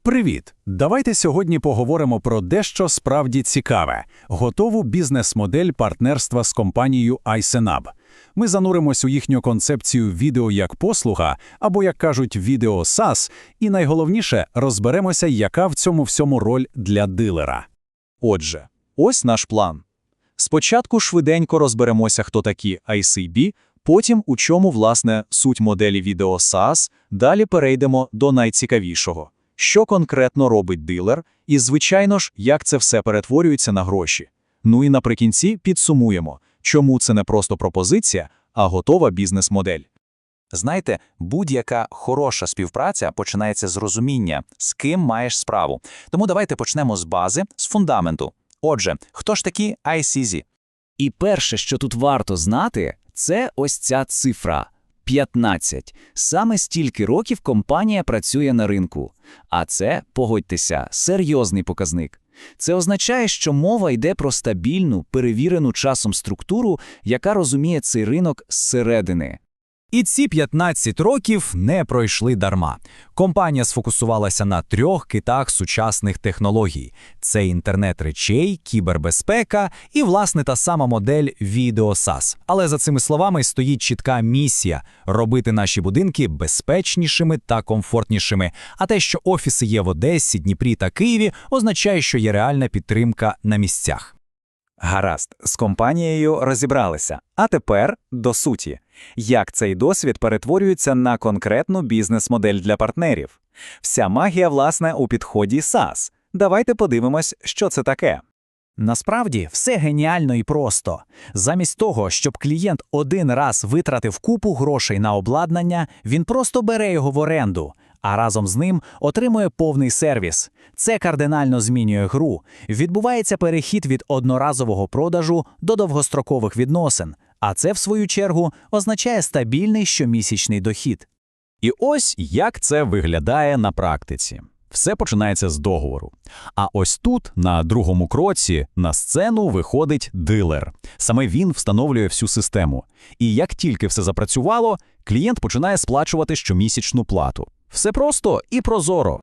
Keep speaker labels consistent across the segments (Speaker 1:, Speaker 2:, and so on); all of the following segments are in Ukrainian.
Speaker 1: Привіт! Давайте сьогодні поговоримо про дещо справді цікаве – готову бізнес-модель партнерства з компанією iSenab. Ми зануримось у їхню концепцію відео як послуга, або, як кажуть, відео SaaS, і найголовніше – розберемося, яка в цьому всьому роль для дилера.
Speaker 2: Отже, ось наш план. Спочатку швиденько розберемося, хто такі ICB, потім у чому, власне, суть моделі відео SaaS, далі перейдемо до найцікавішого. Що конкретно робить дилер, і, звичайно ж, як це все перетворюється на гроші. Ну і наприкінці підсумуємо, чому це не просто пропозиція, а готова бізнес-модель.
Speaker 3: Знаєте, будь-яка хороша співпраця починається з розуміння, з ким маєш справу. Тому давайте почнемо з бази, з фундаменту. Отже, хто ж такі ICZ?
Speaker 4: І перше, що тут варто знати, це ось ця цифра – 15. Саме стільки років компанія працює на ринку. А це, погодьтеся, серйозний показник. Це означає, що мова йде про стабільну, перевірену часом структуру, яка розуміє цей ринок зсередини.
Speaker 5: І ці 15 років не пройшли дарма. Компанія сфокусувалася на 3 китах сучасних технологій. Це інтернет речей, кібербезпека і, власне, та сама модель відео SaaS. Але за цими словами стоїть чітка місія – робити наші будинки безпечнішими та комфортнішими. А те, що офіси є в Одесі, Дніпрі та Києві, означає, що є реальна підтримка на місцях.
Speaker 2: Гаразд, з компанією розібралися. А тепер до суті. Як цей досвід перетворюється на конкретну бізнес-модель для партнерів? Вся магія, власне, у підході SaaS. Давайте подивимось, що це таке.
Speaker 6: Насправді, все геніально і просто. Замість того, щоб клієнт один раз витратив купу грошей на обладнання, він просто бере його в оренду, а разом з ним отримує повний сервіс. Це кардинально змінює гру. Відбувається перехід від одноразового продажу до довгострокових відносин, а це, в свою чергу, означає стабільний щомісячний дохід.
Speaker 5: І ось як це виглядає на практиці. Все починається з договору. А ось тут, на другому кроці, на сцену виходить дилер. Саме він встановлює всю систему. І як тільки все запрацювало, клієнт починає сплачувати щомісячну плату. Все просто і прозоро.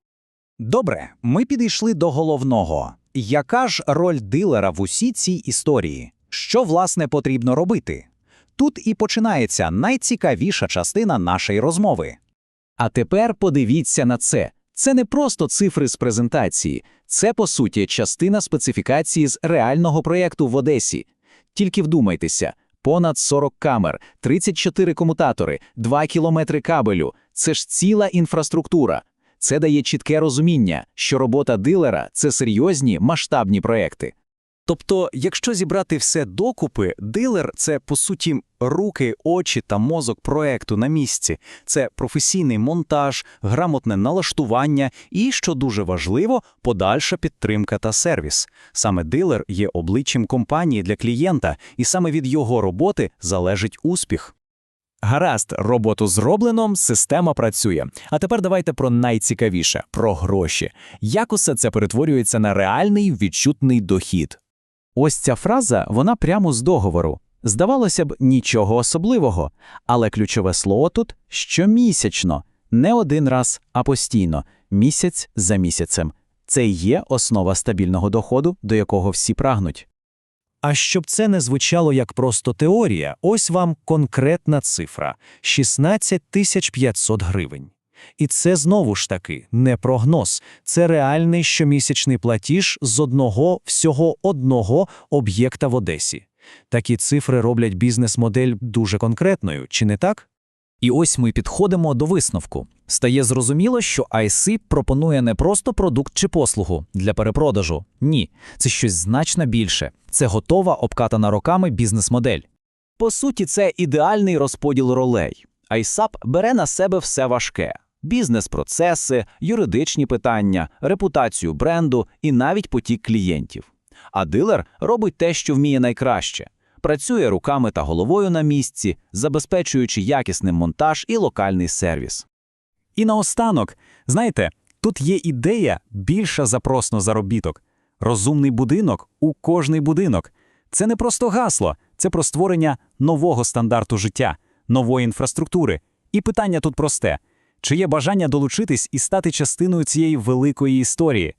Speaker 6: Добре, ми підійшли до головного. Яка ж роль дилера в усій цій історії? Що, власне, потрібно робити? Тут і починається найцікавіша частина нашої розмови. А тепер подивіться на це. Це не просто цифри з презентації. Це, по суті, частина специфікації з реального проєкту в Одесі. Тільки вдумайтеся. Понад 40 камер, 34 комутатори, 2 кілометри кабелю – це ж ціла інфраструктура. Це дає чітке розуміння, що робота дилера – це серйозні масштабні проекти.
Speaker 2: Тобто, якщо зібрати все докупи, дилер – це, по суті, руки, очі та мозок проекту на місці. Це професійний монтаж, грамотне налаштування і, що дуже важливо, подальша підтримка та сервіс. Саме дилер є обличчям компанії для клієнта, і саме від його роботи залежить успіх.
Speaker 5: Гаразд, роботу зроблено, система працює. А тепер давайте про найцікавіше – про гроші. Як усе це перетворюється на реальний відчутний дохід?
Speaker 6: Ось ця фраза, вона прямо з договору. Здавалося б, нічого особливого, але ключове слово тут – щомісячно. Не один раз, а постійно, місяць за місяцем. Це і є основа стабільного доходу, до якого всі прагнуть.
Speaker 7: А щоб це не звучало як просто теорія, ось вам конкретна цифра – 16 500 гривень. І це знову ж таки не прогноз, це реальний щомісячний платіж з всього одного об'єкта в Одесі. Такі цифри роблять бізнес-модель дуже конкретною, чи не так?
Speaker 4: І ось ми підходимо до висновку. Стає зрозуміло, що IC пропонує не просто продукт чи послугу для перепродажу. Ні, це щось значно більше. Це готова, обкатана роками бізнес-модель.
Speaker 6: По суті, це ідеальний розподіл ролей. ISAP бере на себе все важке – бізнес-процеси, юридичні питання, репутацію бренду і навіть потік клієнтів. А дилер робить те, що вміє найкраще – працює руками та головою на місці, забезпечуючи якісний монтаж і локальний сервіс.
Speaker 5: І наостанок, знаєте, тут є ідея більша за просто заробіток. Розумний будинок у кожний будинок. Це не просто гасло, це про створення нового стандарту життя, нової інфраструктури. І питання тут просте. Чи є бажання долучитись і стати частиною цієї великої історії?